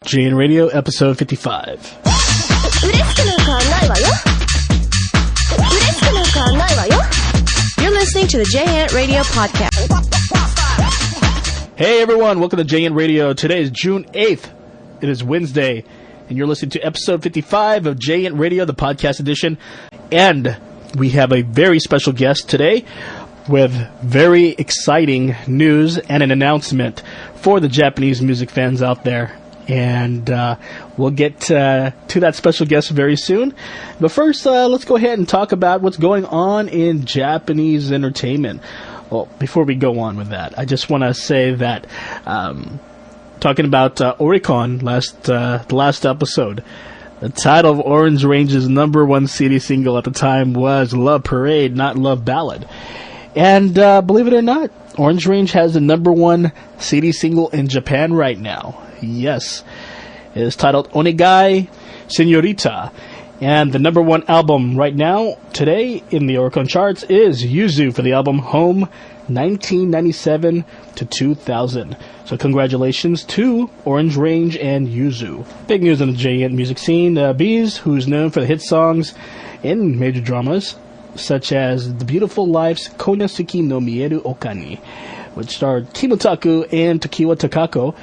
JN Radio, episode 55. You're listening to the JN Radio Podcast. Hey everyone, welcome to JN Radio. Today is June 8th. It is Wednesday, and you're listening to episode 55 of JN Radio, the podcast edition. And we have a very special guest today with very exciting news and an announcement for the Japanese music fans out there. And we'll get to that special guest very soon. But first, let's go ahead and talk about what's going on in Japanese entertainment. Well, before we go on with that, I just want to say that talking about Oricon, the last episode, the title of Orange Range's number one CD single at the time was Love Parade, not Love Ballad. And believe it or not, Orange Range has the number one CD single in Japan right now. Yes. It is titled Onegai Senorita. And the number one album right now, today, in the Oricon charts is Yuzu for the album Home 1997 to 2000. So congratulations to Orange Range and Yuzu. Big news on the JN music scene. Bees, who's known for the hit songs in major dramas, such as The Beautiful Life's Konosuke no Mieru Okani, which starred Kimutaku and Tokiwa Takako.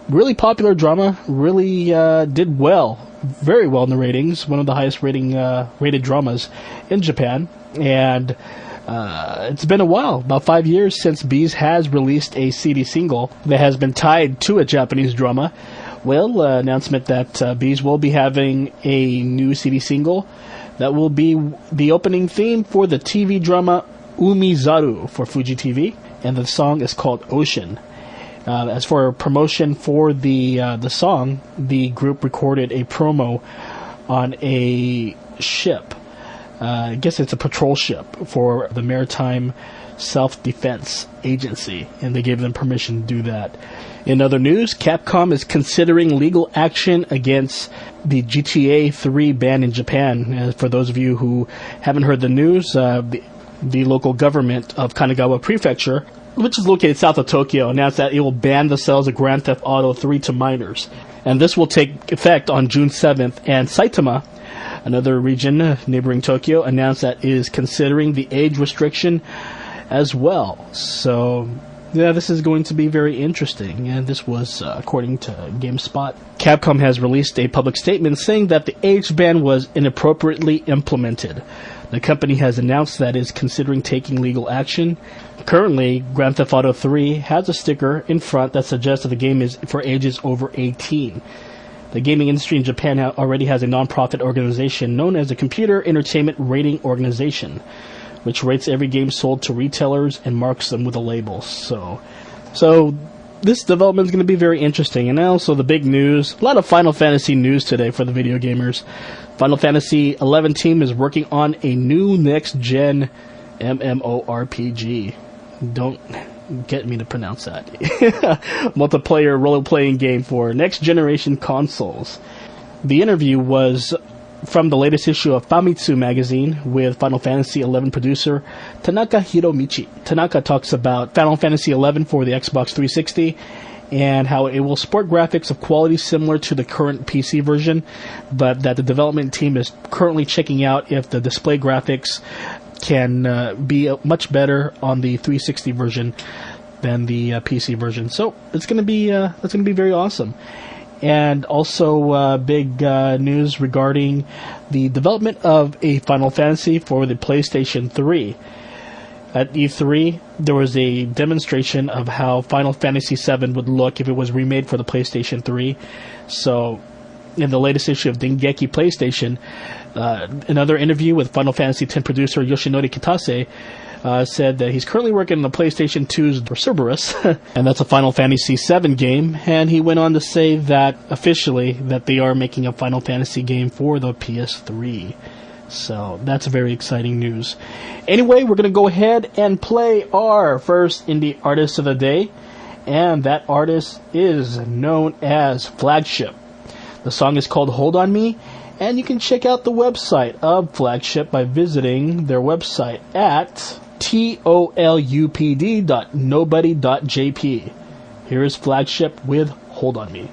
Really popular drama, really did well, very well in the ratings, one of the highest rated dramas in Japan. And it's been a while, about 5 years since Bees has released a CD single that has been tied to a Japanese drama. Well, announcement that Bees will be having a new CD single that will be the opening theme for the TV drama Umizaru for Fuji TV, and the song is called Ocean. As for promotion for the song, the group recorded a promo on a ship. I guess it's a patrol ship for the Maritime Self-Defense Agency, and they gave them permission to do that. In other news, Capcom is considering legal action against the GTA 3 ban in Japan. For those of you who haven't heard the news, the local government of Kanagawa Prefecture, which is located south of Tokyo, announced that it will ban the sales of Grand Theft Auto 3 to minors. And this will take effect on June 7th. And Saitama, another region neighboring Tokyo, announced that it is considering the age restriction as well. So, yeah, this is going to be very interesting. And this was according to GameSpot. Capcom has released a public statement saying that the age ban was inappropriately implemented. The company has announced that it is considering taking legal action. Currently, Grand Theft Auto 3 has a sticker in front that suggests that the game is for ages over 18. The gaming industry in Japan already has a non-profit organization known as the Computer Entertainment Rating Organization, which rates every game sold to retailers and marks them with a label. So this development is going to be very interesting. And also the big news, a lot of Final Fantasy news today for the video gamers. Final Fantasy 11 team is working on a new next-gen MMORPG. Don't get me to pronounce that. Multiplayer role-playing game for next-generation consoles. The interview was from the latest issue of Famitsu magazine with Final Fantasy XI producer Tanaka Hiromichi. Tanaka talks about Final Fantasy XI for the Xbox 360 and how it will sport graphics of quality similar to the current PC version, but that the development team is currently checking out if the display graphics can be much better on the 360 version than the PC version. So it's going to be very awesome. And also big news regarding the development of a Final Fantasy for the PlayStation 3. At E3, there was a demonstration of how Final Fantasy VII would look if it was remade for the PlayStation 3. So, in the latest issue of Dengeki PlayStation, another interview with Final Fantasy X producer Yoshinori Kitase said that he's currently working on the PlayStation 2's Cerberus, and that's a Final Fantasy VII game, and he went on to say that, officially, that they are making a Final Fantasy game for the PS3. So, that's very exciting news. Anyway, we're going to go ahead and play our first indie artist of the day, and that artist is known as Flagship. The song is called Hold On Me, and you can check out the website of Flagship by visiting their website at tolupd.nobody.jp. Here is Flagship with Hold On Me.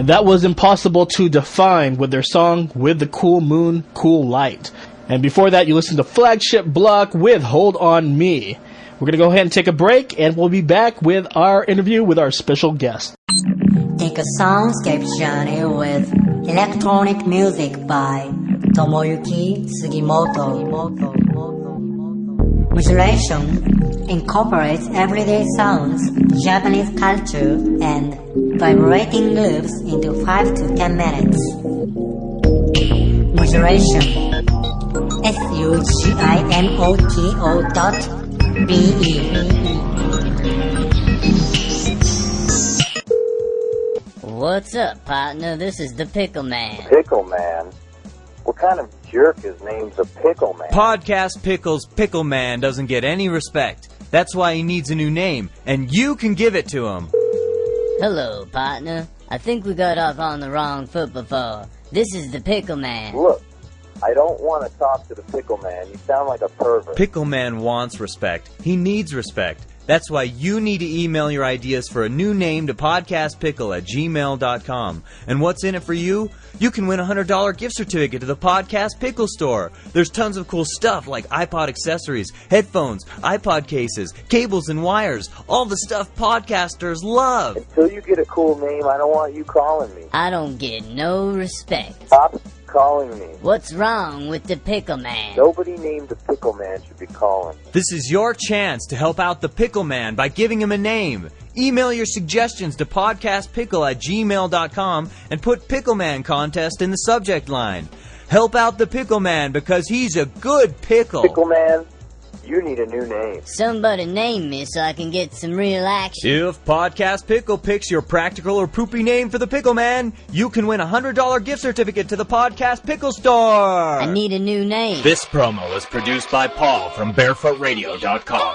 That was Impossible to Define with their song With the Cool Moon, Cool Light. And before that, you listened to Flagship Block with Hold On Me. We're going to go ahead and take a break, and we'll be back with our interview with our special guest. Take a soundscape journey with electronic music by Tomoyuki Sugimoto. Modulation incorporates everyday sounds, Japanese culture, and vibrating loops into 5 to 10 minutes. Modulation SUGIMOTO.BE. What's up, partner? This is the Pickle Man. Pickle Man? What kind of jerk is named a Pickle Man? Podcast Pickle's Pickle Man doesn't get any respect. That's why he needs a new name, and you can give it to him. Hello, partner. I think we got off on the wrong foot before. This is the Pickle Man. Look, I don't want to talk to the Pickle Man. You sound like a pervert. Pickle Man wants respect. He needs respect. That's why you need to email your ideas for a new name to podcastpickle@gmail.com. And what's in it for you? You can win a $100 gift certificate to the Podcast Pickle store. There's tons of cool stuff like iPod accessories, headphones, iPod cases, cables and wires, all the stuff podcasters love. Until you get a cool name, I don't want you calling me. I don't get no respect. Stop calling me. What's wrong with the Pickle Man? Nobody named the Pickle Man should be calling. This is your chance to help out the Pickle Man by giving him a name. Email your suggestions to podcastpickle@gmail.com and put Pickle Man Contest in the subject line. Help out the Pickle Man because he's a good pickle. Pickle Man, you need a new name. Somebody name me so I can get some real action. If Podcast Pickle picks your practical or poopy name for the Pickle Man, you can win a $100 gift certificate to the Podcast Pickle store. I need a new name. This promo is produced by Paul from BarefootRadio.com.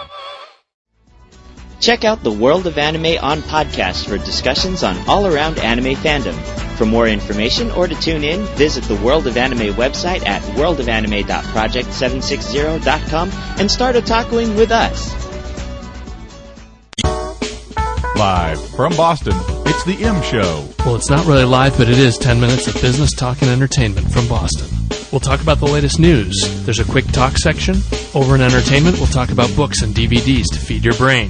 Check out the World of Anime on podcast for discussions on all-around anime fandom. For more information or to tune in, visit the World of Anime website at worldofanime.project760.com and start a talking with us. Live from Boston, it's the M Show. Well, it's not really live, but it is 10 minutes of business talk and entertainment from Boston. We'll talk about the latest news. There's a quick talk section. Over in entertainment, we'll talk about books and DVDs to feed your brain.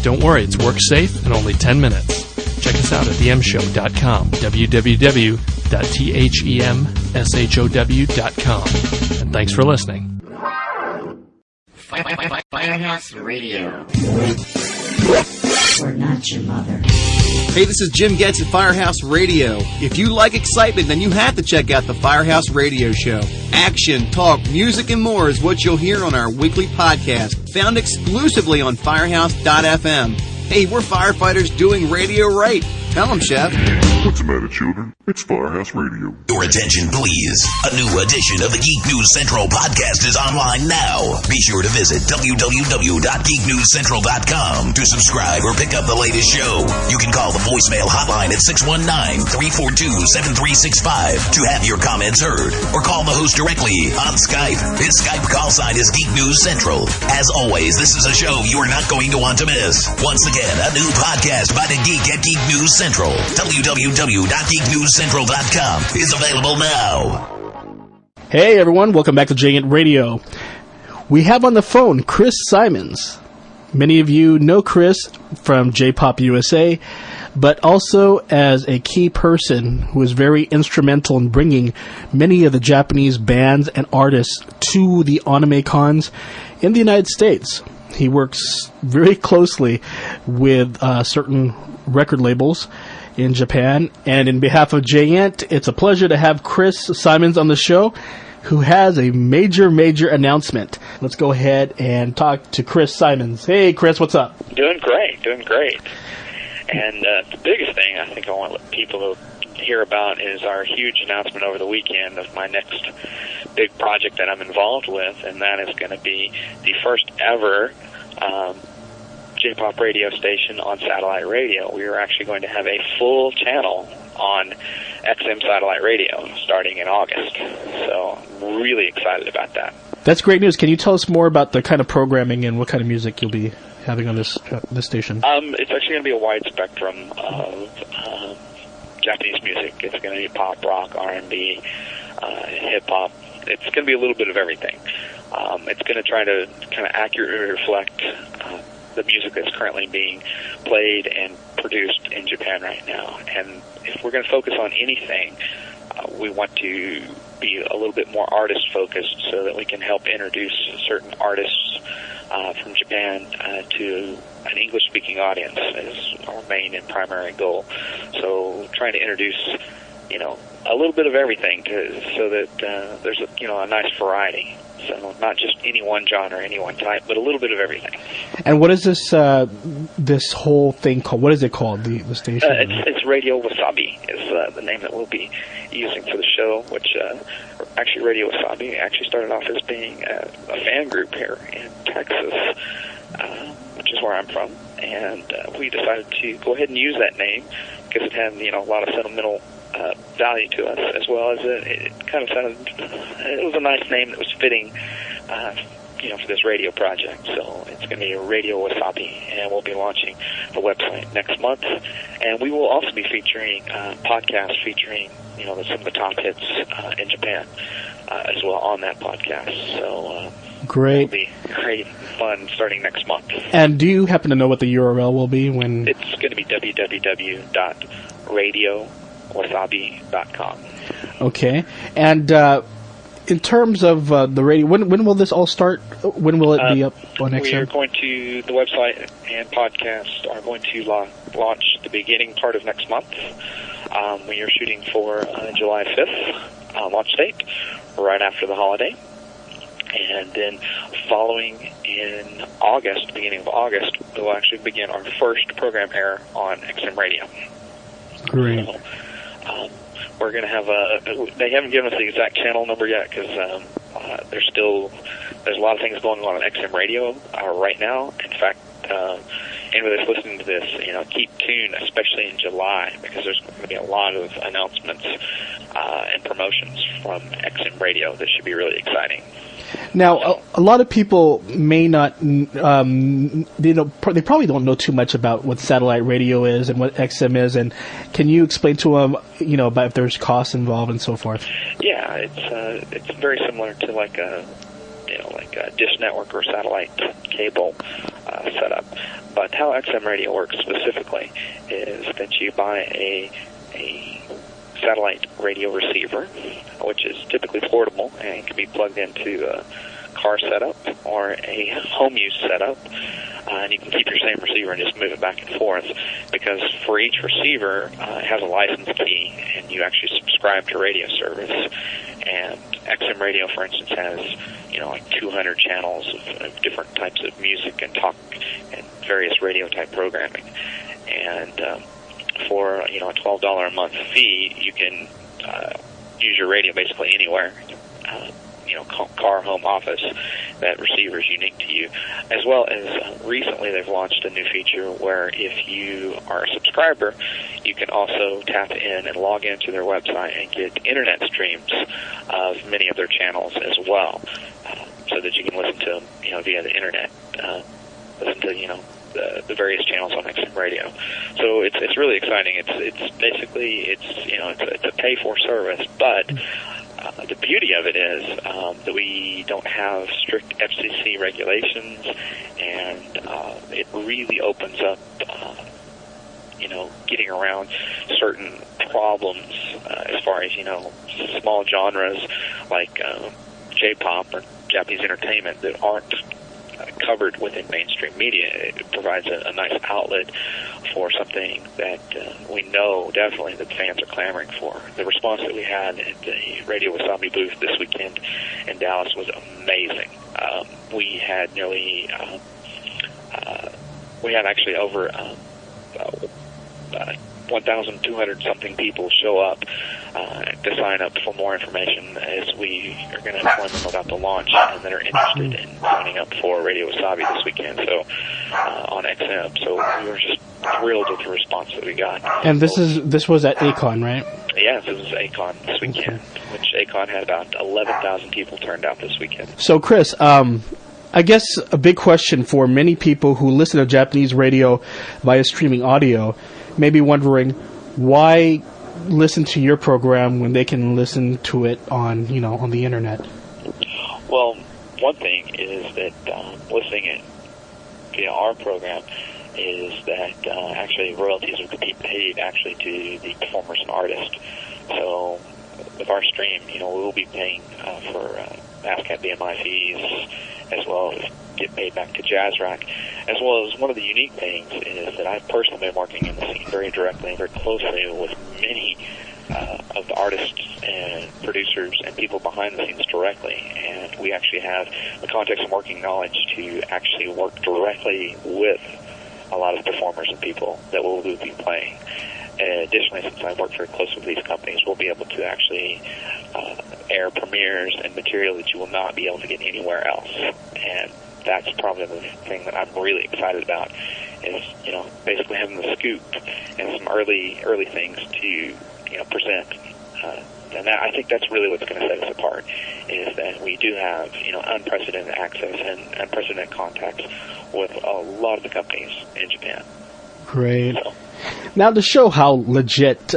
Don't worry, it's work safe in only 10 minutes. Check us out at themshow.com, www.themshow.com. And thanks for listening. Firehouse Radio. We're not your mother. Hey, this is Jim Getz at Firehouse Radio. If you like excitement, then you have to check out the Firehouse Radio Show. Action, talk, music, and more is what you'll hear on our weekly podcast, found exclusively on Firehouse.fm. Hey, we're firefighters doing radio right. Tell them, Chef. What's the matter, children? It's Firehouse Radio. Your attention, please. A new edition of the Geek News Central podcast is online now. Be sure to visit www.geeknewscentral.com to subscribe or pick up the latest show. You can call the voicemail hotline at 619-342-7365 to have your comments heard, or call the host directly on Skype. His Skype call sign is Geek News Central. As always, this is a show you are not going to want to miss. Once again, a new podcast by the Geek at Geek News Central. www.geeknewscentral.com is available now. Hey everyone, welcome back to Giant Radio. We have on the phone Chris Simons. Many of you know Chris from J-Pop USA, but also as a key person who was very instrumental in bringing many of the Japanese bands and artists to the anime cons in the United States. He works very closely with certain record labels in Japan, and in behalf of J-Ent, it's a pleasure to have Chris Simons on the show, who has a major announcement. Let's go ahead and talk to Chris Simons. Hey, Chris, what's up? Doing great. And the biggest thing I think I want people to hear about is our huge announcement over the weekend of my next big project that I'm involved with, and that is going to be the first ever J-Pop radio station on satellite radio. We are actually going to have a full channel on XM satellite radio starting in August. So I'm really excited about that. That's great news. Can you tell us more about the kind of programming and what kind of music you'll be having on this station? It's actually going to be a wide spectrum of Japanese music. It's going to be pop, rock, R&B, hip-hop. It's going to be a little bit of everything. It's going to try to kind of accurately reflect the music that's currently being played and produced in Japan right now. And if we're going to focus on anything, we want to be a little bit more artist-focused so that we can help introduce certain artists from Japan to an English-speaking audience is our main and primary goal. So trying to introduce, a little bit of everything so that there's a nice variety. So not just any one genre, any one type, but a little bit of everything. And what is this whole thing called? What is it called, the station? It's Radio Wasabi is the name that we'll be using for the show, which actually Radio Wasabi actually started off as being a fan group here in Texas, which is where I'm from. And we decided to go ahead and use that name because it had, a lot of sentimental value to us, as well as it kind of sounded, it was a nice name that was fitting, for this radio project. So it's going to be Radio Wasabi, and we'll be launching the website next month. And we will also be featuring podcasts featuring, some of the top hits in Japan as well on that podcast. So great. It'll be great fun starting next month. And do you happen to know what the URL will be when? It's going to be www.radiowasabi.com. Okay. And in terms of the radio, when will this all start? When will it be up on XM? We are going to, the website and podcast are going to launch the beginning part of next month. We are shooting for July 5th launch date, right after the holiday. And then following in August, beginning of August, we'll actually begin our first program air on XM Radio. Great. So, we're going to have they haven't given us the exact channel number yet because there's a lot of things going on XM Radio right now. In fact, anybody that's listening to this, keep tuned, especially in July, because there's going to be a lot of announcements and promotions from XM Radio that should be really exciting. Now, a lot of people may not, they probably don't know too much about what satellite radio is and what XM is. And can you explain to them, about if there's costs involved and so forth? Yeah, it's very similar to like a dish network or satellite cable setup. But how XM radio works specifically is that you buy a satellite radio receiver, which is typically portable and can be plugged into a car setup or a home use setup, and you can keep your same receiver and just move it back and forth, because for each receiver it has a license key, and you actually subscribe to radio service. And XM Radio, for instance, has like 200 channels of different types of music and talk and various radio type programming. And for a $12 a month fee, you can use your radio basically anywhere. Car, home, office. That receiver is unique to you. As well as recently they've launched a new feature where if you are a subscriber, you can also tap in and log into their website and get internet streams of many of their channels as well, so that you can listen to them, via the internet. Listen to, the various channels on XM Radio. So it's really exciting. It's basically it's a pay for service, but the beauty of it is that we don't have strict FCC regulations, and it really opens up getting around certain problems as far as small genres like J-pop or Japanese entertainment that aren't covered within mainstream media. It provides a nice outlet for something that we know definitely that fans are clamoring for. The response that we had at the Radio Wasabi booth this weekend in Dallas was amazing. We had nearly, actually over 1,200 something people show up to sign up for more information, as we are going to inform them about the launch and that are interested in signing up for Radio Wasabi this weekend. So on XM. So we were just thrilled with the response that we got. And this was at ACON, right? Yes, it was ACON this weekend, which ACON had about 11,000 people turned out this weekend. So Chris, I guess a big question for many people who listen to Japanese radio via streaming audio may be wondering, why listen to your program when they can listen to it on the internet? Well, one thing is that listening via our program is that actually royalties will be paid actually to the performers and artists. So with our stream, we will be paying for ASCAP BMI fees, as well as get paid back to Jazz Rack. As well as one of the unique things is that I've personally been working in the scene very directly and very closely with many of the artists and producers and people behind the scenes directly, and we actually have the context and working knowledge to actually work directly with a lot of performers and people that will be playing. Additionally, since I work very close with these companies, we'll be able to actually air premieres and material that you will not be able to get anywhere else. And that's probably the thing that I'm really excited about, is basically having the scoop and some early things to present. And I think that's really what's going to set us apart, is that we do have unprecedented access and unprecedented contacts with a lot of the companies in Japan. Great. Now, to show how legit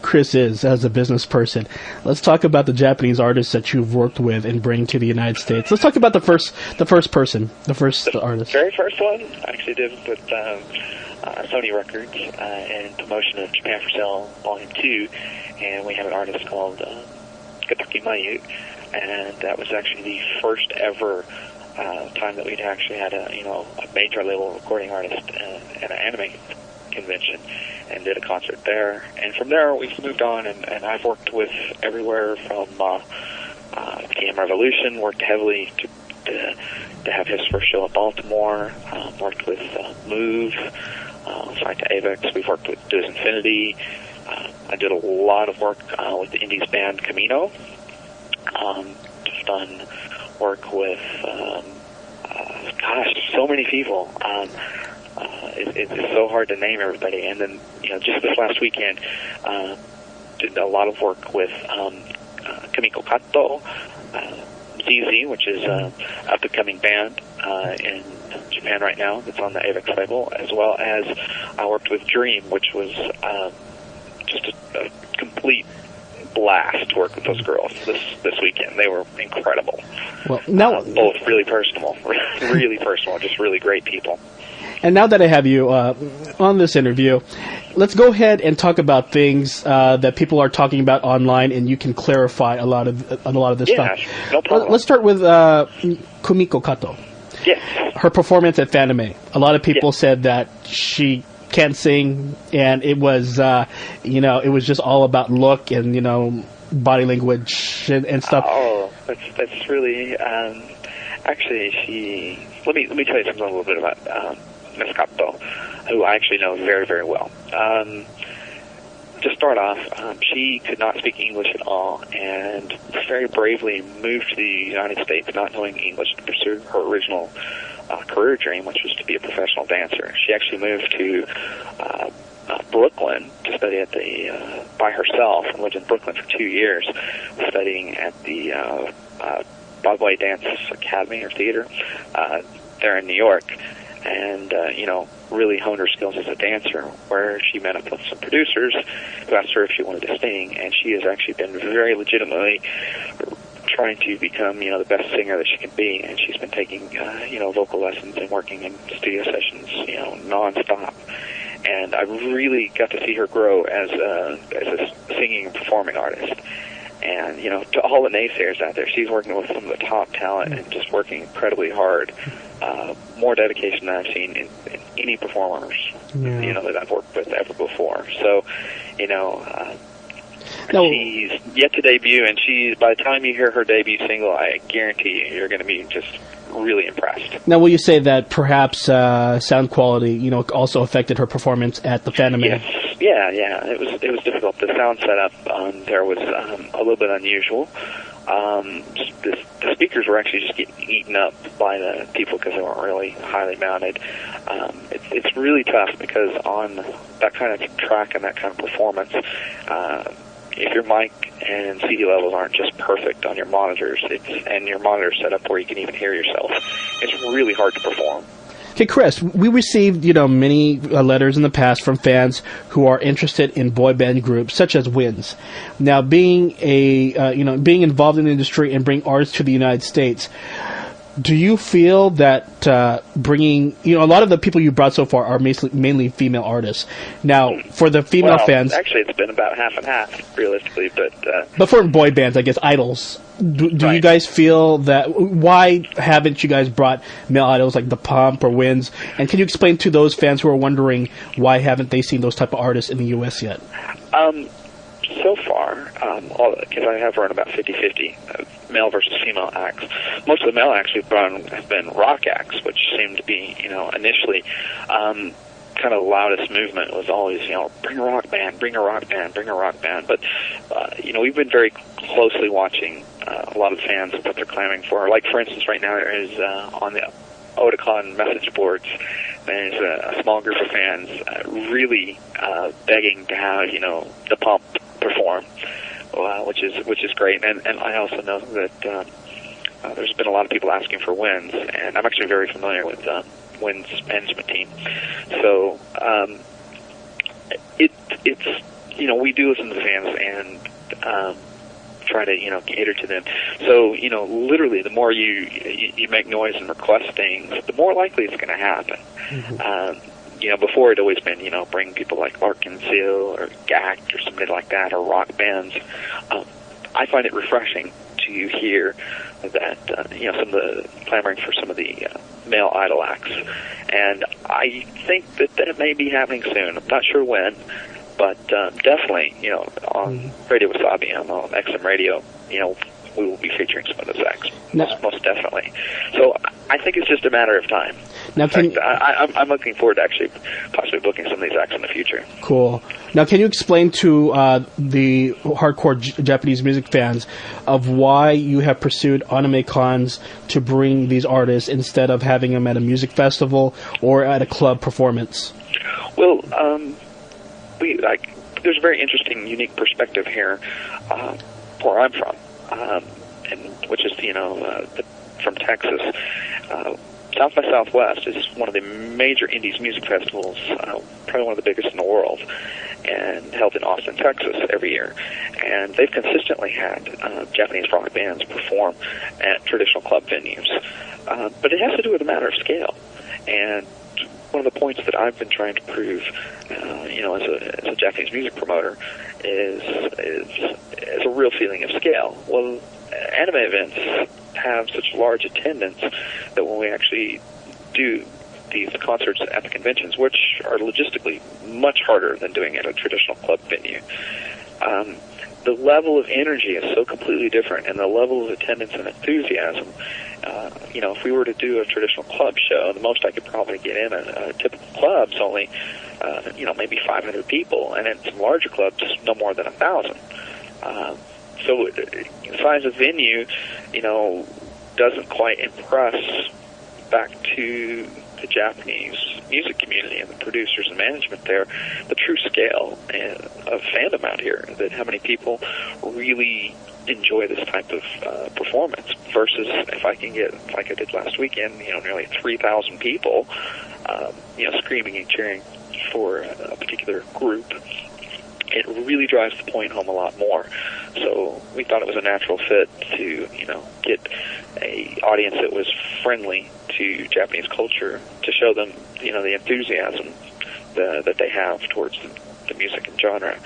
Chris is as a business person, let's talk about the Japanese artists that you've worked with and bring to the United States. Let's talk about the first artist. Very first one I actually did with Sony Records and promotion of Japan for Sale Volume 2, and we have an artist called Kataki Mayu, and that was actually the first ever time that we'd actually had a major label recording artist at an anime convention, and did a concert there. And from there we've moved on, and I've worked with everywhere from TM Revolution, worked heavily to have his first show at Baltimore, worked with Move, signed to Avex. We've worked with Does Infinity. I did a lot of work with the indies band Camino. Just done work with so many people. It's so hard to name everybody. And then just this last weekend, did a lot of work with Kamiko Kato, ZZ, which is an up-and-coming band in Japan right now that's on the Avex label, as well as I worked with Dream, which was just a complete blast to work with those girls this weekend. They were incredible. Well, now both really personal, just really great people. And now that I have you on this interview, let's go ahead and talk about things that people are talking about online, and you can clarify a lot of this stuff. Yeah, no problem. Let's start with Kumiko Kato. Yes. Her performance at Fanime. A lot of people said that she can't sing, and it was it was just all about look and body language and stuff. Oh, that's really actually she. Let me tell you something a little bit about Miss Kato, who I actually know very, very well. To start off, she could not speak English at all, and very bravely moved to the United States not knowing English to pursue her original career dream, which was to be a professional dancer. She actually moved to Brooklyn to study at by herself, and lived in Brooklyn for 2 years, studying at the Broadway Dance Academy or Theater there in New York, and really honed her skills as a dancer, where she met up with some producers who asked her if she wanted to sing, and she has actually been very legitimately trying to become the best singer that she can be, and she's been taking vocal lessons and working in studio sessions non-stop. And I really got to see her grow as a singing and performing artist. And, to all the naysayers out there, she's working with some of the top talent and just working incredibly hard. More dedication than I've seen in any performers, that I've worked with ever before. So, she's yet to debut, and by the time you hear her debut single, I guarantee you're going to be just really impressed. Now, will you say that perhaps sound quality, also affected her performance at the Fanime? Yes. Yeah. It was difficult. The sound setup there was a little bit unusual. The speakers were actually just getting eaten up by the people because they weren't really highly mounted. It's really tough because on that kind of track and that kind of performance, if your mic and CD levels aren't just perfect on your monitors, and your monitor set up where you can even hear yourself, it's really hard to perform. Okay, Chris, we received, many letters in the past from fans who are interested in boy band groups such as WINS. Now, being being involved in the industry and bringing artists to the United States, do you feel that bringing, a lot of the people you brought so far are mainly female artists. Now, for the female fans... Actually, it's been about half and half, realistically, but for boy bands, I guess, idols, do you guys feel that... Why haven't you guys brought male idols like The Pump or WINS? And can you explain to those fans who are wondering why haven't they seen those type of artists in the U.S. yet? So far, because I have run about 50-50 male versus female acts, most of the male acts we've run have been rock acts, which seemed to be, initially kind of the loudest movement was always, bring a rock band, bring a rock band, bring a rock band. But, we've been very closely watching a lot of the fans what they're clamoring for. Like, for instance, right now there is on the Otakon message boards, there's a small group of fans really begging to have, The Pump perform, which is great. And I also know that there's been a lot of people asking for WINS, and I'm actually very familiar with WINS management team. So it's we do listen to the fans and try to cater to them. So literally, the more you make noise and request things, the more likely it's going to happen. Mm-hmm. Before it always been, bring people like Larkin Seal or GACT or somebody like that, or rock bands. I find it refreshing to hear that, some of the clamoring for some of the male idol acts. And I think that may be happening soon. I'm not sure when, but definitely, on Radio Wasabi, on XM Radio, we will be featuring some of those acts, most definitely. So I think it's just a matter of time. Now, I'm looking forward to actually possibly booking some of these acts in the future. Cool. Now, can you explain to the hardcore Japanese music fans of why you have pursued anime cons to bring these artists instead of having them at a music festival or at a club performance? Well, there's a very interesting, unique perspective here where I'm from, and which is from Texas. South by Southwest is one of the major indies music festivals, probably one of the biggest in the world, and held in Austin, Texas every year. And they've consistently had Japanese rock bands perform at traditional club venues. But it has to do with a matter of scale. And one of the points that I've been trying to prove, as a Japanese music promoter, is a real feeling of scale. Well, anime events have such large attendance that when we actually do these concerts at the conventions, which are logistically much harder than doing it at a traditional club venue, the level of energy is so completely different, and the level of attendance and enthusiasm. If we were to do a traditional club show, the most I could probably get in a typical club's only, maybe 500 people, and in some larger clubs, no more than 1,000. So the size of venue, doesn't quite impress back to the Japanese music community and the producers and management there the true scale of fandom out here, that how many people really enjoy this type of performance versus if I can get, like I did last weekend, nearly 3,000 people, screaming and cheering for a particular group. It really drives the point home a lot more. So we thought it was a natural fit to, get a audience that was friendly to Japanese culture to show them, the enthusiasm that they have towards the music and genre.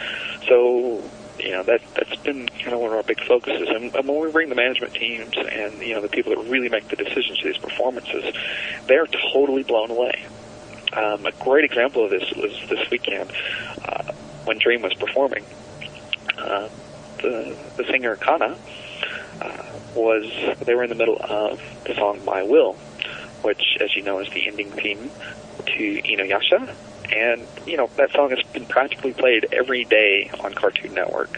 So, that's been kind of one of our big focuses. And when we bring the management teams and, the people that really make the decisions to these performances, they're totally blown away. A great example of this was this weekend. When Dream was performing, the singer Kana they were in the middle of the song My Will, which, as you know, is the ending theme to Inuyasha. And, that song has been practically played every day on Cartoon Network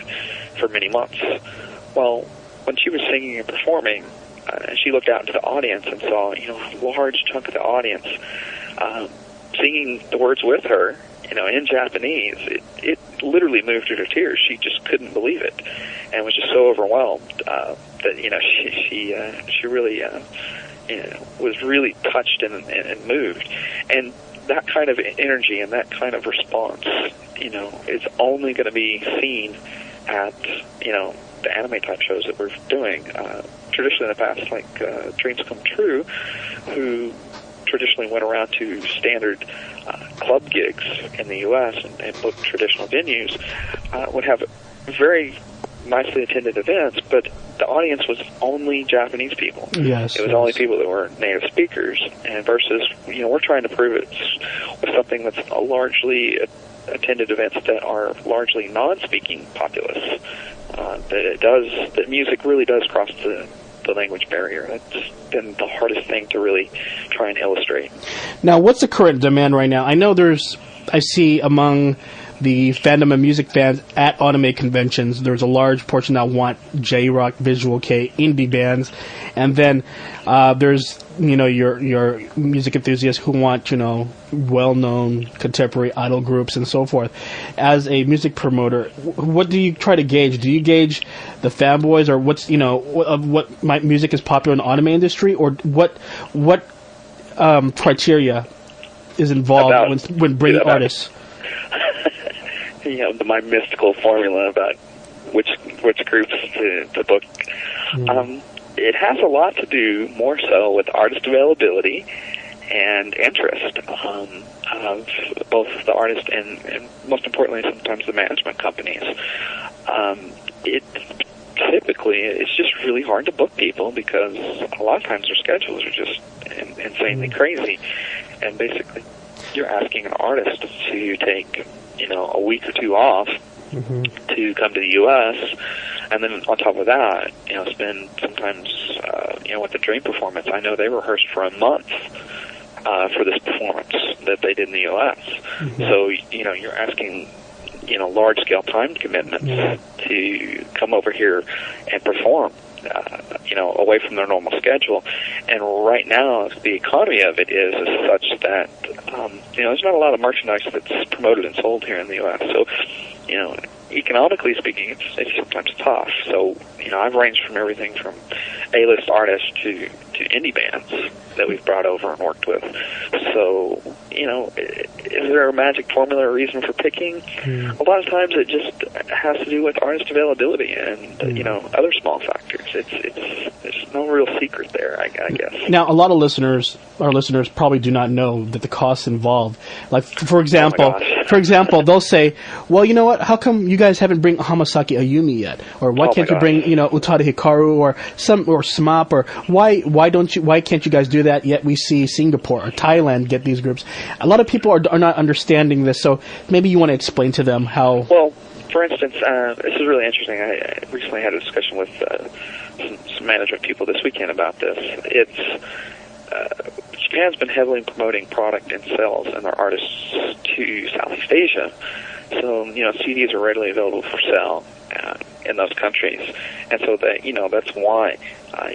for many months. Well, when she was singing and performing, she looked out into the audience and saw, a large chunk of the audience singing the words with her, in Japanese. It literally moved her to tears. She just couldn't believe it, and was just so overwhelmed that she really was really touched and moved. And that kind of energy and that kind of response, is only going to be seen at, the anime type shows that we're doing. Traditionally in the past, like Dreams Come True, who traditionally went around to standard club gigs in the U.S. and booked traditional venues, would have very nicely attended events, but the audience was only Japanese people. Yes, it was only people that were native speakers, and versus, we're trying to prove it with something that's a largely attended events that are largely non-speaking populace. That music really does cross the language barrier. That's been the hardest thing to really try and illustrate. Now, what's the current demand right now? I know I see among the fandom and music fans at anime conventions, there's a large portion that want J-rock, visual kei, indie bands, and then there's your music enthusiasts who want well-known contemporary idol groups and so forth. As a music promoter, what do you try to gauge? Do you gauge the fanboys, or what's what music is popular in the anime industry, or what criteria is involved when bringing artists? My mystical formula about which groups to book. It has a lot to do more so with artist availability and interest of both the artist and most importantly, sometimes the management companies. It's just really hard to book people because a lot of times their schedules are just insanely crazy, and basically you're asking an artist to take a week or two off to come to the U.S., and then on top of that, spend sometimes, with the Dream performance, I know they rehearsed for a month for this performance that they did in the U.S. So, you're asking, large-scale time commitments to come over here and perform, away from their normal schedule. And right now, the economy of it is such that, there's not a lot of merchandise that's promoted and sold here in the U.S. So, economically speaking, it's sometimes tough. So, I've ranged from everything from A-list artists to indie bands that we've brought over and worked with. So, is there a magic formula or reason for picking? A lot of times it just has to do with artist availability and, other small factors. There's no real secret there, I guess. Now, a lot of our listeners probably do not know that the costs involved. Like, for example, they'll say, well, you know what, how come you guys haven't bring Hamasaki Ayumi yet? Or why can't you bring, Utada Hikaru or SMAP, or why can't you guys do that? Yet we see Singapore or Thailand get these groups. A lot of people are not understanding this, so maybe you want to explain to them how. Well, for instance, this is really interesting. I recently had a discussion with some management people this weekend about this. Japan's been heavily promoting product and sales and their artists to Southeast Asia. So, CDs are readily available for sale in those countries. And so that's why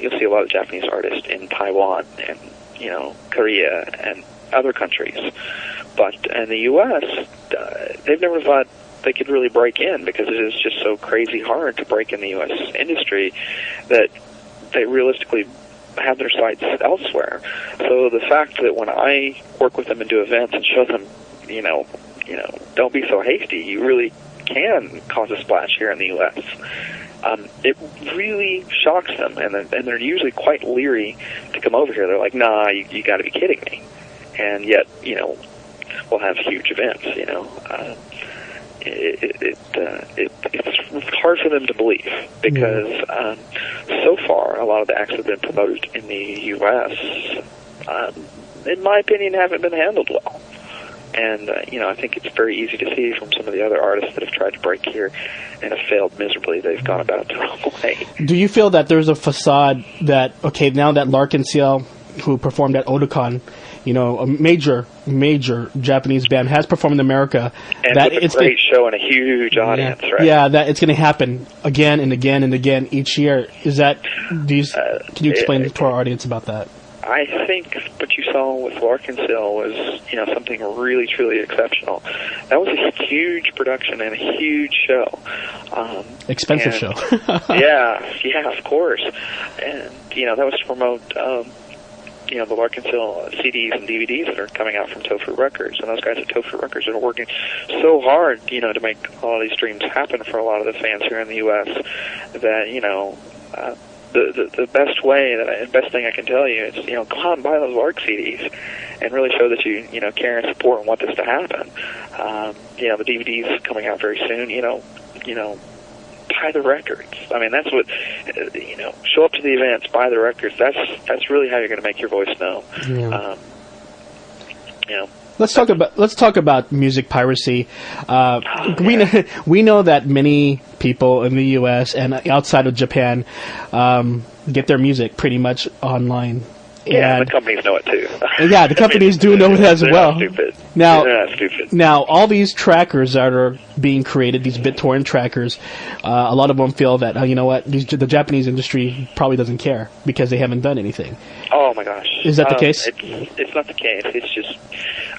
you'll see a lot of Japanese artists in Taiwan and, Korea and other countries. But in the U.S., they've never thought they could really break in because it is just so crazy hard to break in the U.S. industry that they realistically have their sights elsewhere. So the fact that when I work with them and do events and show them, don't be so hasty, you really can cause a splash here in the U.S., it really shocks them, and they're usually quite leery to come over here. They're like, nah, you got to be kidding me. And yet, we'll have huge events, it's hard for them to believe because so far a lot of the acts that have been promoted in the U.S., in my opinion, haven't been handled well. And, I think it's very easy to see from some of the other artists that have tried to break here and have failed miserably. They've gone about it the wrong way. Do you feel that there's a facade that, okay, now that Larkin Ciel, who performed at Otakon, a major Japanese band, has performed in America. And that it's a great show and a huge audience, right? Yeah, that it's going to happen again and again and again each year. Is that? Can you explain to our audience about that? I think what you saw with Larkin Ciel was, something really, truly exceptional. That was a huge production and a huge show. Expensive show. yeah, of course. And, that was to promote the Larkin Seal CDs and DVDs that are coming out from Tofu Records, and those guys at Tofu Records are working so hard, to make all of these streams happen for a lot of the fans here in the U.S. that the best thing I can tell you is go out and buy those Lark CDs and really show that you care and support and want this to happen. The DVDs coming out very soon. Buy the records. I mean, that's what show up to the events, buy the records. That's really how you're going to make your voice known. Yeah. Let's talk about music piracy. We know that many people in the U.S. and outside of Japan get their music pretty much online. Yeah, the companies know it too. Yeah, the companies do know it as well. Not stupid. They're not stupid. Now, all these trackers that are being created, these BitTorrent trackers, a lot of them feel that, the Japanese industry probably doesn't care because they haven't done anything. Oh my gosh. Is that the case? It's not the case. It's just,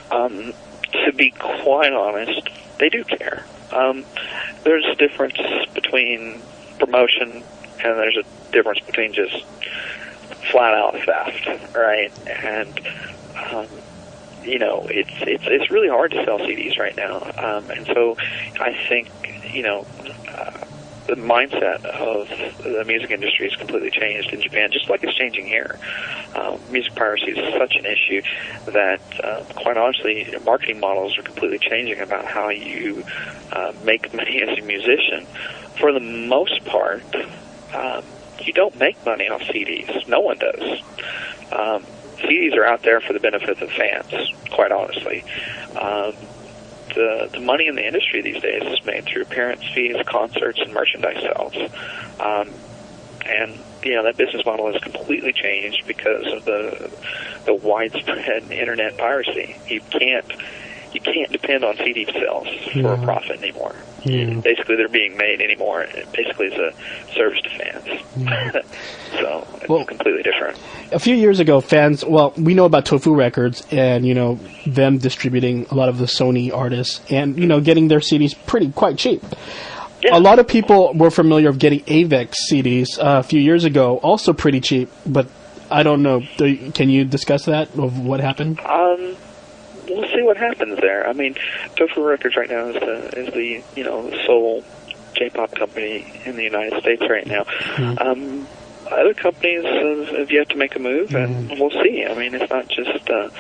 to be quite honest, they do care. There's a difference between promotion and there's a difference between just flat out theft, right? And it's really hard to sell CDs right now, and so I think the mindset of the music industry has completely changed in Japan, just like it's changing here. Music piracy is such an issue that, quite honestly, marketing models are completely changing about how you make money as a musician. For the most part, you don't make money off CDs. No one does. CDs are out there for the benefit of fans, quite honestly. The money in the industry these days is made through appearance fees, concerts, and merchandise sales. And that business model has completely changed because of the widespread internet piracy. You can't depend on CD sales for a profit anymore. Basically, they're being made anymore. Basically, it's a service to fans. So it's completely different. A few years ago, fans, we know about Tofu Records and, them distributing a lot of the Sony artists and, getting their CDs quite cheap. Yeah. A lot of people were familiar with getting Avex CDs a few years ago, also pretty cheap, but I don't know. Can you discuss that, of what happened? We'll see what happens there. I mean, Tofu Records right now is the sole J-pop company in the United States right now. Mm-hmm. Other companies have yet to make a move, and we'll see. I mean, it's not just the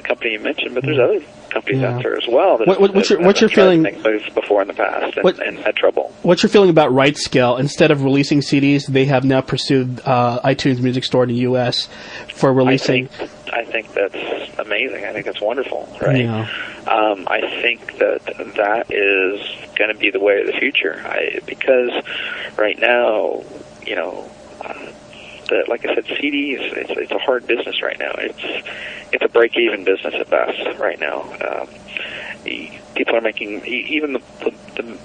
company you mentioned, but there's other companies out there as well that what's your feeling? Make moves before in the past and had trouble. What's your feeling about RightScale? Instead of releasing CDs, they have now pursued iTunes Music Store in the U.S. for releasing. I think that's amazing. I think that's wonderful, right? Yeah. I think that is going to be the way of the future. Because right now, like I said, CDs, it's a hard business right now. It's a break-even business at best right now. People are making, even the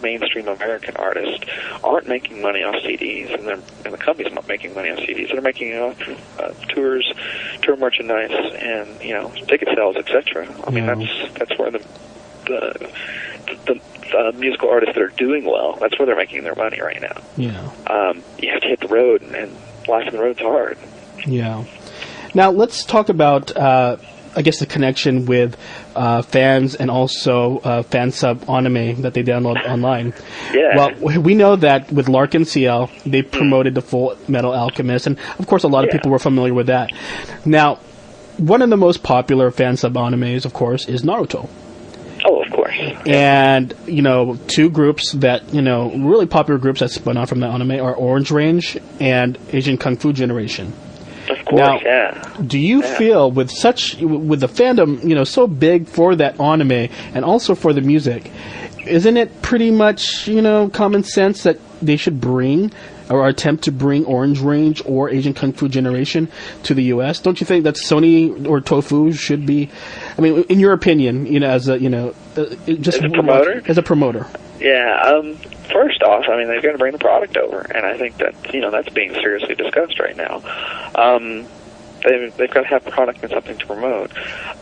mainstream American artists aren't making money off CDs, and the company's not making money off CDs. They're making it off tours, tour merchandise, and ticket sales, etc. I mean, that's where the musical artists that are doing well, that's where they're making their money right now. Yeah. You have to hit the road, and life on the road's hard. Yeah. Now let's talk about, I guess, the connection with fans and also fan-sub anime that they download online. Yeah. Well, we know that with Larkin CL, they promoted the Full Metal Alchemist, and of course a lot of people were familiar with that. Now, one of the most popular fan-sub animes, of course, is Naruto. Oh, of course. And, two groups that, really popular groups that spun off from the anime are Orange Range and Asian Kung Fu Generation. Of course, do you feel with the fandom, so big for that anime and also for the music, isn't it pretty much, common sense that they should bring or attempt to bring Orange Range or Asian Kung Fu Generation to the U.S.? Don't you think that Sony or Tofu should be, I mean, in your opinion, as a promoter? As a promoter. Yeah, first off, I mean, they're going to bring the product over, and I think that, that's being seriously discussed right now. They've got to have product and something to promote.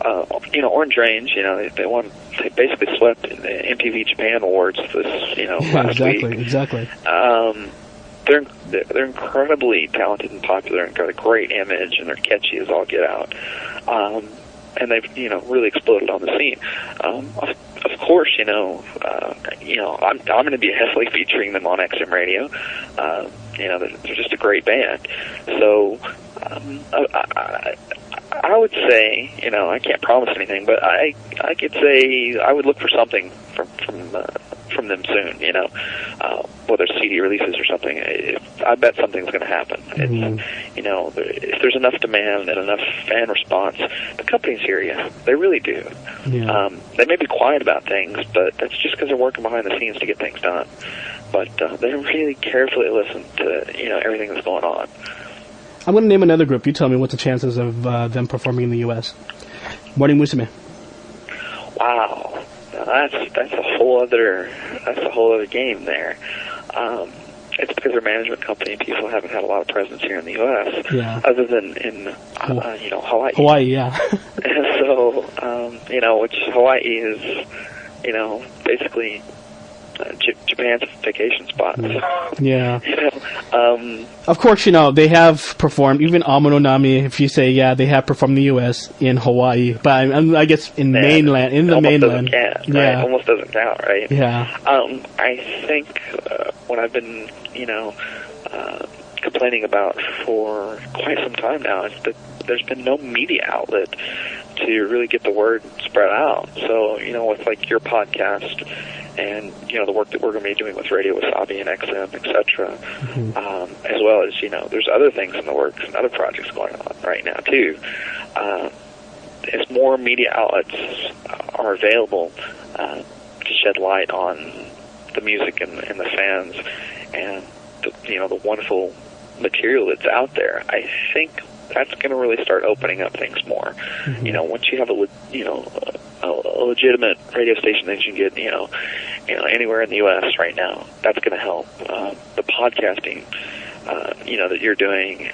Orange Range, they basically swept in the MTV Japan Awards this, last week. Exactly. they're incredibly talented and popular and got a great image, and they're catchy as all get out. And they've, really exploded on the scene. Of course, I'm going to be heavily featuring them on XM Radio. They're just a great band. So, I would say, I can't promise anything, but I could say I would look for something from them soon. Whether it's CD releases or something. I bet something's going to happen. It's, if there's enough demand and enough fan response, the companies hear you. They really do. Yeah. They may be quiet about things, but that's just because they're working behind the scenes to get things done. But they really carefully listen to everything that's going on. I'm going to name another group. You tell me what the chances of them performing in the U.S. Morning Musume. Wow, now that's a whole other game there. It's because they're a management company and people haven't had a lot of presence here in the U.S. Yeah. Other than in Hawaii. Hawaii, yeah. And so which Hawaii is basically Japan's vacation spot. Yeah. Of course, they have performed, even Amano Nami, if you say, they have performed in the U.S., in Hawaii, but I guess in the mainland. Doesn't count, right? Almost doesn't count, right? Yeah. I think what I've been, complaining about for quite some time now is that there's been no media outlet to really get the word spread out. So, with like your podcast and, the work that we're going to be doing with Radio Wasabi and XM, etc., as well as, there's other things in the works and other projects going on right now, too. As more media outlets are available to shed light on the music and the fans and, the wonderful material that's out there, I think that's going to really start opening up things more. Once you have a legitimate radio station that you can get, anywhere in the U.S. right now, that's going to help. The podcasting, that you're doing,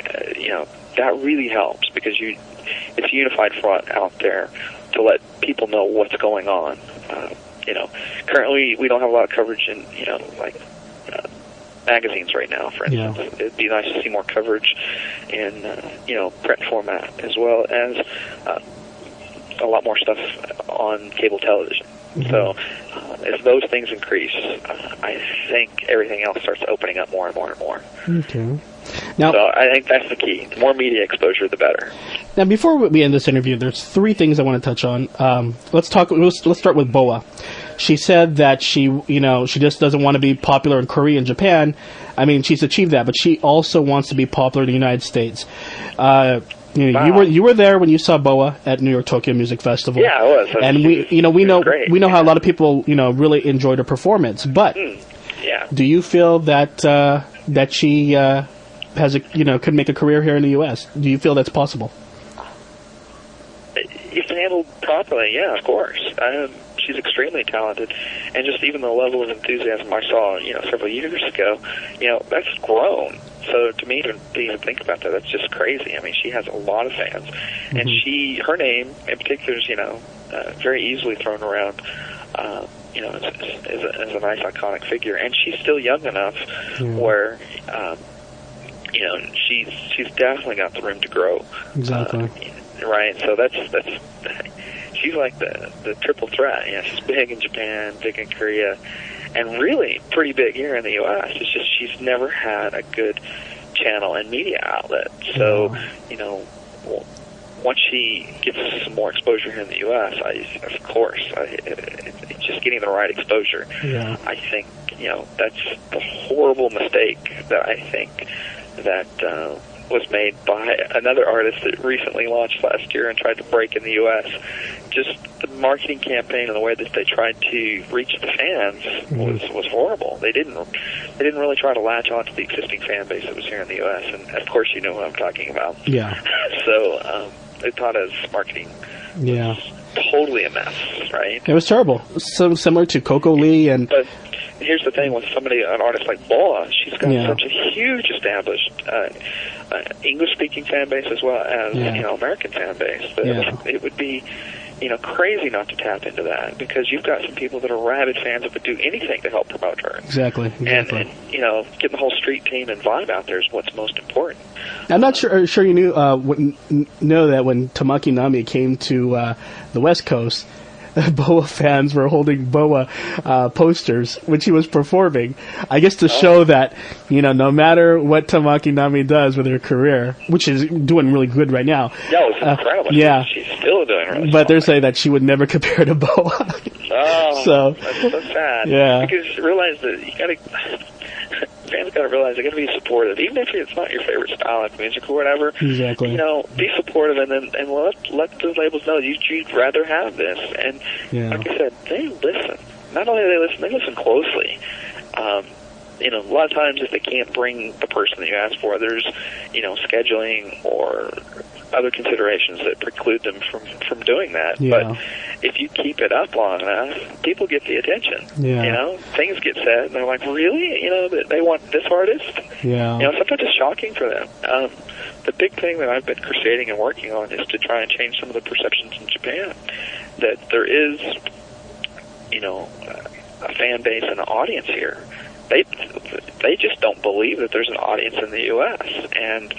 that really helps because it's a unified front out there to let people know what's going on. Currently we don't have a lot of coverage in, magazines right now, for instance. Yeah. It'd be nice to see more coverage in, print format, as well as a lot more stuff on cable television. So as those things increase, I think everything else starts opening up more and more and more. Okay. Now, so I think that's the key. The more media exposure, the better. Now, before we end this interview, there's three things I want to touch on. Let's start with Boa. She said that she just doesn't want to be popular in Korea and Japan. I mean, she's achieved that, but she also wants to be popular in the United States. Wow. You were there when you saw Boa at New York Tokyo Music Festival. Yeah, I was. And we know how a lot of people really enjoyed her performance. But do you feel that that she has could make a career here in the U.S.? Do you feel that's possible? If handled properly, yeah, of course. She's extremely talented, and just even the level of enthusiasm I saw, several years ago, that's grown. So to me, to even think about that, that's just crazy. I mean, she has a lot of fans, and her name in particular is, very easily thrown around, as a nice iconic figure, and she's still young enough where, she's definitely got the room to grow. Exactly. Right. So that's she's like the triple threat. She's big in Japan, big in Korea, and really pretty big here in the U.S. It's just she's never had a good channel and media outlet. So, once she gets some more exposure here in the U.S., of course, it's just getting the right exposure. Yeah. I think, that's the horrible mistake that I think that was made by another artist that recently launched last year and tried to break in the U.S. Just the marketing campaign and the way that they tried to reach the fans was horrible. They didn't really try to latch on to the existing fan base that was here in the U.S. And of course, you know what I'm talking about. Yeah. So they thought as marketing. Yeah. Totally a mess, right? It was terrible. So similar to Coco Lee and. But here's the thing with an artist like Boa, she's got such a huge established English-speaking fan base as well as American fan base. It would be, crazy not to tap into that, because you've got some people that are rabid fans that would do anything to help promote her. Exactly. And getting the whole street team and vibe out there is what's most important. I'm not sure you know that when Tamaki Nami came to the West Coast, BoA fans were holding BoA posters when she was performing. I guess to show that, no matter what Tamaki Nami does with her career, which is doing really good right now. Yeah, it's incredible. Yeah. She's still doing really But they're saying that she would never compare to BoA. Oh, that's so sad. Yeah. Because realize that fans got to realize they got to be supportive, even if it's not your favorite style of music or whatever. Exactly. Be supportive, and let the labels know you'd rather have this. And like I said, they listen. Not only do they listen closely. A lot of times if they can't bring the person that you asked for, there's scheduling or other considerations that preclude them from doing that. Yeah. But if you keep it up long enough, people get the attention. Yeah. Things get said, and they're like, really? That they want this artist? Yeah. Sometimes it's shocking for them. The big thing that I've been crusading and working on is to try and change some of the perceptions in Japan that there is, a fan base and an audience here. They just don't believe that there's an audience in the U.S., and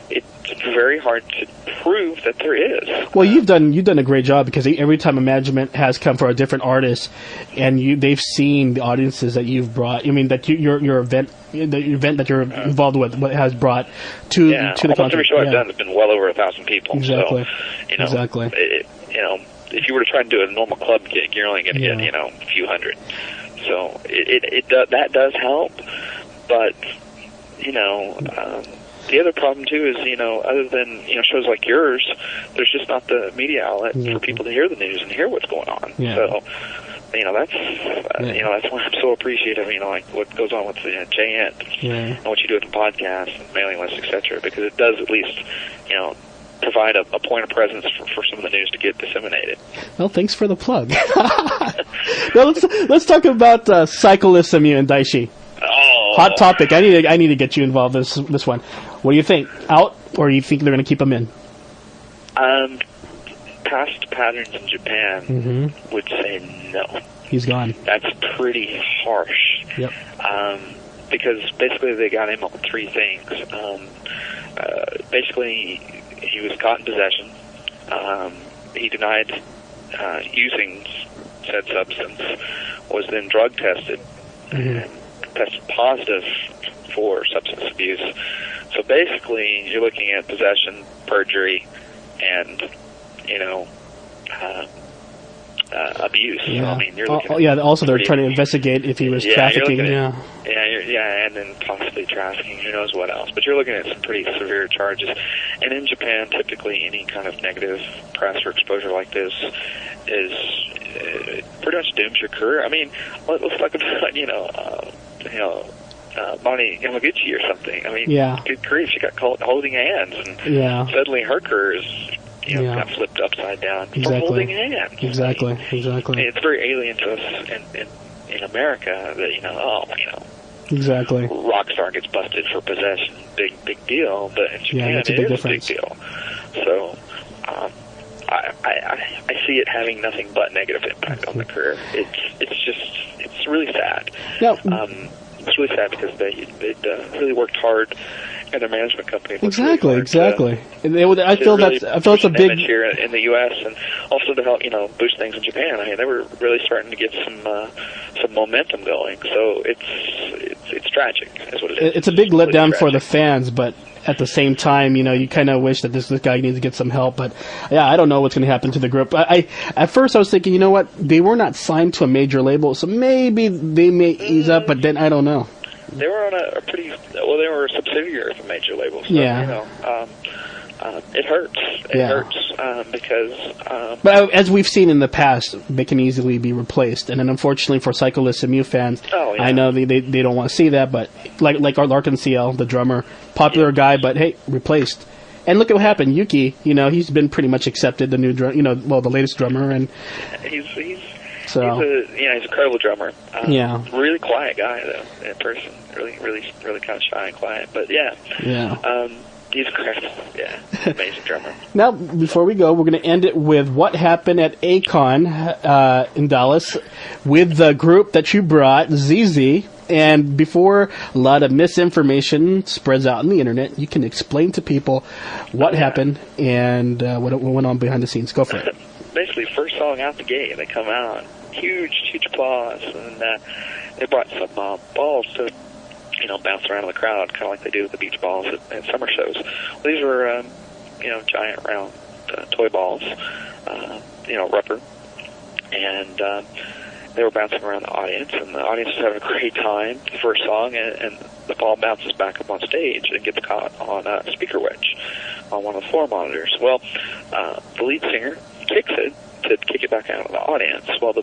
it's very hard to prove that there is. Well, you've done a great job, because every time a management has come for a different artist, and they've seen the audiences that you've brought. I mean, that your event that you're involved with, what has brought to the almost country. Every show I've done has been well over 1,000 people. Exactly. So, exactly. If you were to try and do a normal club gig, you're only going to get a few hundred. So that does help, but the other problem too is other than shows like yours, there's just not the media outlet for people to hear the news and hear what's going on. Yeah. So that's that's why I'm so appreciative. Like what goes on with JN and what you do with the podcast and mailing lists, etc. Because it does at least provide a point of presence for some of the news to get disseminated. Well, thanks for the plug. Now let's talk about Cyclissimu and Daishi. Oh, hot topic. I need to get you involved in this one. What do you think? Out, or you think they're going to keep him in? Past patterns in Japan would say no. He's gone. That's pretty harsh. Yep. Because basically they got him on three things. Basically, he was caught in possession. He denied using said substance, was then drug tested, and tested positive for substance abuse. So basically, you're looking at possession, perjury, and abuse. Yeah. I mean, you're looking also they're trying to investigate if he was trafficking. And then possibly trafficking. Who knows what else? But you're looking at some pretty severe charges. And in Japan, typically, any kind of negative press or exposure like this is pretty much dooms your career. I mean, let's talk about Bonnie Yamaguchi or something. I mean, good grief, she got caught holding hands, and suddenly her career is got flipped upside down for holding hands. Exactly. I mean, it's very alien to us in America that exactly. Rock star gets busted for possession, big deal. But in Japan, it is a big deal. So I see it having nothing but negative impact on the career. It's really sad. It's really sad because they really worked hard, and their management company. Exactly. I feel it's a big image here in the U.S. and also to help boost things in Japan. I mean, they were really starting to get some momentum going. So it's tragic, is what it is. It's a big letdown for the fans, but at the same time, you kind of wish that this guy needs to get some help. But I don't know what's going to happen to the group. At first I was thinking, you know what, they were not signed to a major label, so maybe they may ease up. But then I don't know. They were on they were a subsidiary of a major label. So, it hurts. It hurts because. But as we've seen in the past, they can easily be replaced, and then unfortunately for Cyclissimu fans, I know they don't want to see that. But like our Larkin CL, the drummer, popular guy, but hey, replaced. And look at what happened. Yuki, he's been pretty much accepted, the new the latest drummer, and he's a incredible drummer. Really quiet guy though in person. Really kind of shy and quiet. But He's great. Yeah, amazing drummer. Now, before we go, we're going to end it with what happened at ACON in Dallas with the group that you brought, ZZ. And before a lot of misinformation spreads out on the internet, you can explain to people what happened and what went on behind the scenes. Go for it. Basically, first song out the gate, they come out, huge applause, and they brought some balls to, bounce around in the crowd, kind of like they do with the beach balls at summer shows. Well, these were, giant round toy balls, rubber, and they were bouncing around the audience, and the audience was having a great time, the first song, and the ball bounces back up on stage and gets caught on a speaker wedge on one of the floor monitors. Well, the lead singer kicks it to kick it back out of the audience. Well,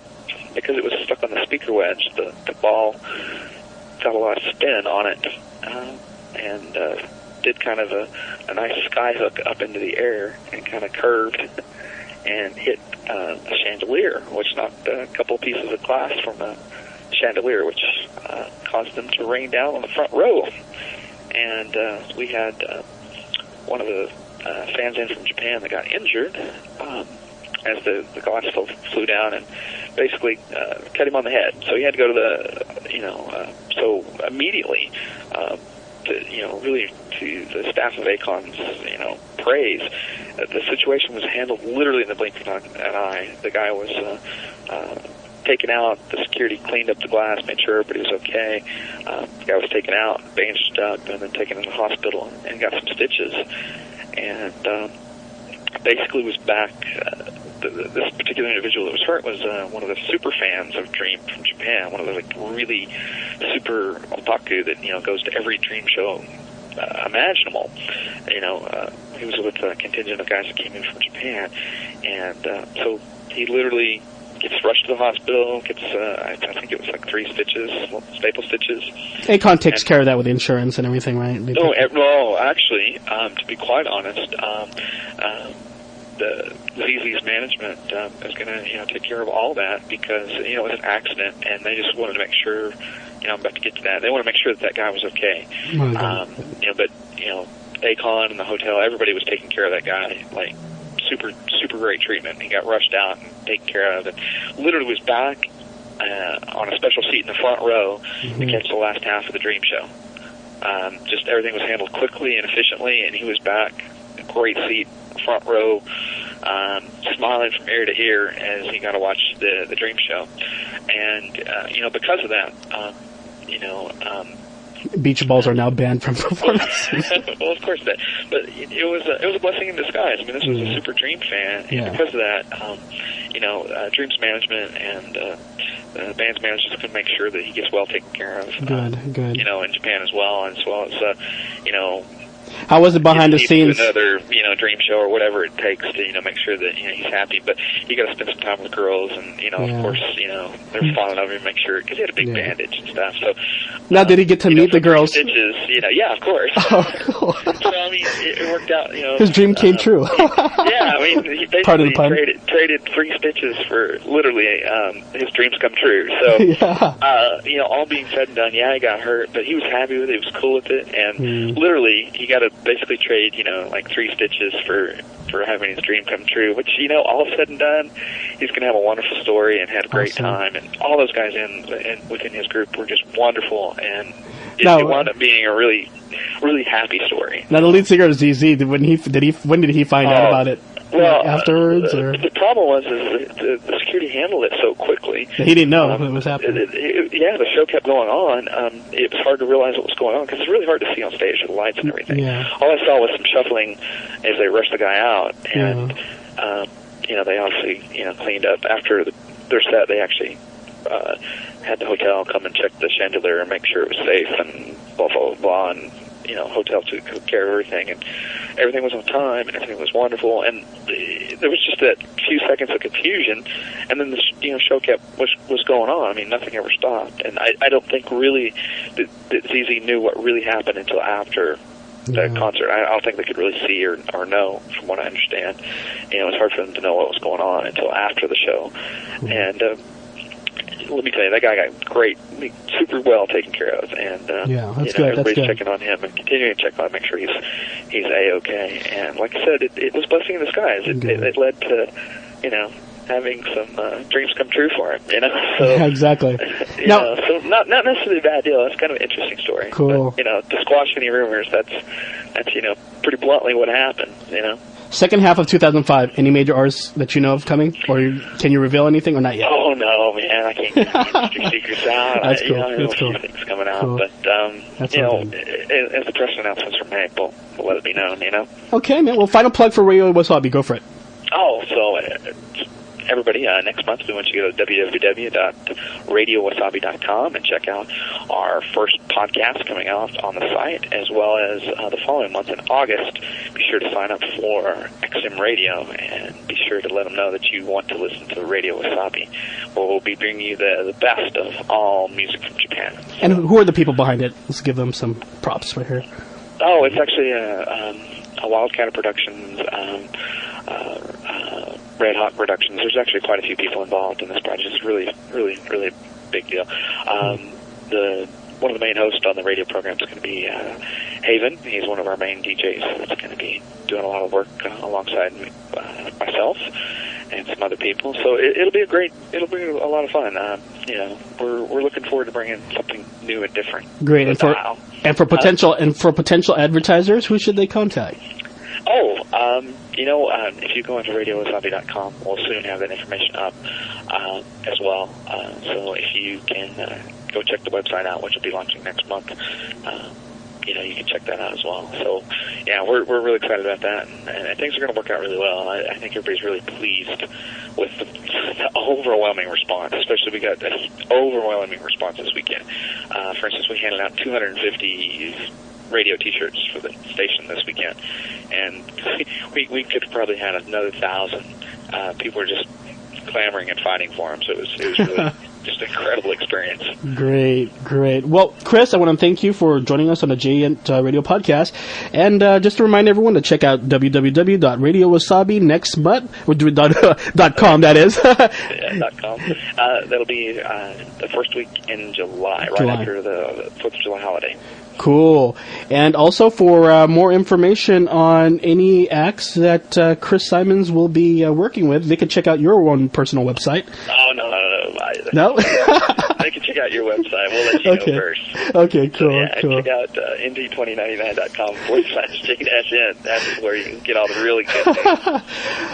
because it was stuck on the speaker wedge, the ball got a lot of spin on it, and did kind of a nice sky hook up into the air and kind of curved and hit a chandelier, which knocked a couple pieces of glass from the chandelier, which caused them to rain down on the front row. And we had one of the fans in from Japan that got injured as the glass flew down and basically cut him on the head. So he had to go to the, so immediately, really to the staff of ACON's, praise, the situation was handled literally in the blink of an eye. The guy was taken out, the security cleaned up the glass, made sure everybody was okay. The guy was taken out, bandaged up, and then taken to the hospital and got some stitches. And basically was back. This particular individual that was hurt was one of the super fans of Dream from Japan, one of the really super otaku that goes to every Dream show imaginable. He was with a contingent of guys that came in from Japan, and so he literally gets rushed to the hospital. Gets I think it was like 3 stitches, staple stitches. ACON takes care of that with insurance and everything, right? No, actually, to be quite honest, the ZZ's management is going to take care of all that because it was an accident, and they just wanted to make sure. I'm about to get to that. They want to make sure that guy was okay. But ACON and the hotel, everybody was taking care of that guy, like super great treatment. He got rushed out and taken care of, and literally was back on a special seat in the front row to catch the last half of the Dream show. Just everything was handled quickly and efficiently, and he was back, great seat, front row, smiling from ear to ear as he got to watch the Dream show. And because of that, beach balls are now banned from performances. Well, of course that, but it was a blessing in disguise. I mean, this was a super Dream fan, and because of that, Dream's management and the band's managers can make sure that he gets well taken care of. Good. In Japan as well, and as well as how was it behind the scenes? Another, Dream show or whatever it takes to, make sure that, he's happy. But you got to spend some time with girls, and, of course, they're fawning over him, make sure, because he had a big bandage and stuff. So now, did he get to meet the girls? Stitches, yeah, of course. Oh, cool. So I mean, it worked out. His dream came true. He basically traded 3 stitches for literally his dreams come true. So, all being said and done, he got hurt, but he was happy with it. He was cool with it, and literally, he got to basically trade, like 3 stitches for having his dream come true, which, all said and done, he's going to have a wonderful story and had a great time. And all those guys within his group were just wonderful, and it wound up being a really, really happy story. Now, the lead singer of ZZ, when did he find out about it? Well, afterwards, or the problem was the security handled it so quickly. He didn't know what was happening. The show kept going on. It was hard to realize what was going on because it's really hard to see on stage with the lights and everything. Yeah. All I saw was some shuffling as they rushed the guy out, and they obviously cleaned up after their set. They actually had the hotel come and check the chandelier and make sure it was safe and blah blah blah. And hotel took care of everything, and everything was on time, and everything was wonderful, and there was just that few seconds of confusion, and then the show was going on. I mean, nothing ever stopped, and I don't think really that ZZ knew what really happened until after the concert. I don't think they could really see or know, from what I understand. It was hard for them to know what was going on until after the show, and let me tell you, that guy got great, super well taken care of, and that's good. Everybody's checking on him and continuing to check on him, make sure he's A-okay. And like I said, it was blessing in disguise. It led to, having some dreams come true for him. So yeah, exactly. So not necessarily a bad deal. That's kind of an interesting story. Cool. But, to squash any rumors, that's pretty bluntly what happened. Second half of 2005, any major artists that you know of coming? Or can you reveal anything or not yet? Oh, no, man. I can't get any secrets out. That's cool. I know a few things coming out. Cool. But, as the press announcements are made, we'll let it be known, Okay, man. Well, final plug for Radio Wasabi. Go for it. Oh, so everybody, next month we want you to go to www.radiowasabi.com and check out our first podcast coming out on the site, as well as the following month in August. Be sure to sign up for XM Radio and be sure to let them know that you want to listen to Radio Wasabi, where we'll be bringing you the best of all music from Japan. And who are the people behind it? Let's give them some props right here. Oh, it's actually a Wildcat Productions, Red Hawk Productions. There's actually quite a few people involved in this project. It's really, really, really big deal. One of the main hosts on the radio program is going to be Haven. He's one of our main DJs. That's going to be doing a lot of work alongside myself and some other people. So it'll be a lot of fun. We're looking forward to bringing something new and different. Great. And for potential advertisers, who should they contact? If you go into radiowasabi.com, we'll soon have that information up as well. So if you can go check the website out, which will be launching next month, you can check that out as well. So, yeah, we're really excited about that, and things are going to work out really well. I think everybody's really pleased with the overwhelming response, especially we got an overwhelming response this weekend. For instance, we handed out 250 radio T-shirts for the station this weekend, and we could have probably had another 1,000. People were just clamoring and fighting for them, so it was really just an incredible experience. Great. Well, Chris, I want to thank you for joining us on the Giant Radio Podcast, and just to remind everyone to check out www.radiowasabi.com, that is. Yeah, .com. That'll be the first week in July, right after the 4th of July holiday. Cool. And also for more information on any acts that Chris Simons will be working with, they can check out your own personal website. Oh, no. No? They can check out your website. We'll let you know first. Okay, cool. So, check out nd2099.com/chicken-in. That's where you can get all the really good things.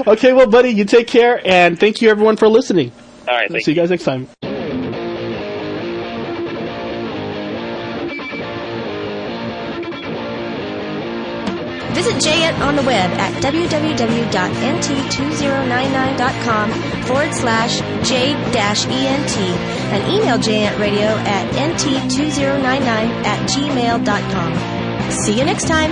Okay, well, buddy, you take care, and thank you, everyone, for listening. All right, see you guys next time. Visit JET on the web at www.nt2099.com/J-ENT and email JENTradio at nt2099@gmail.com. See you next time.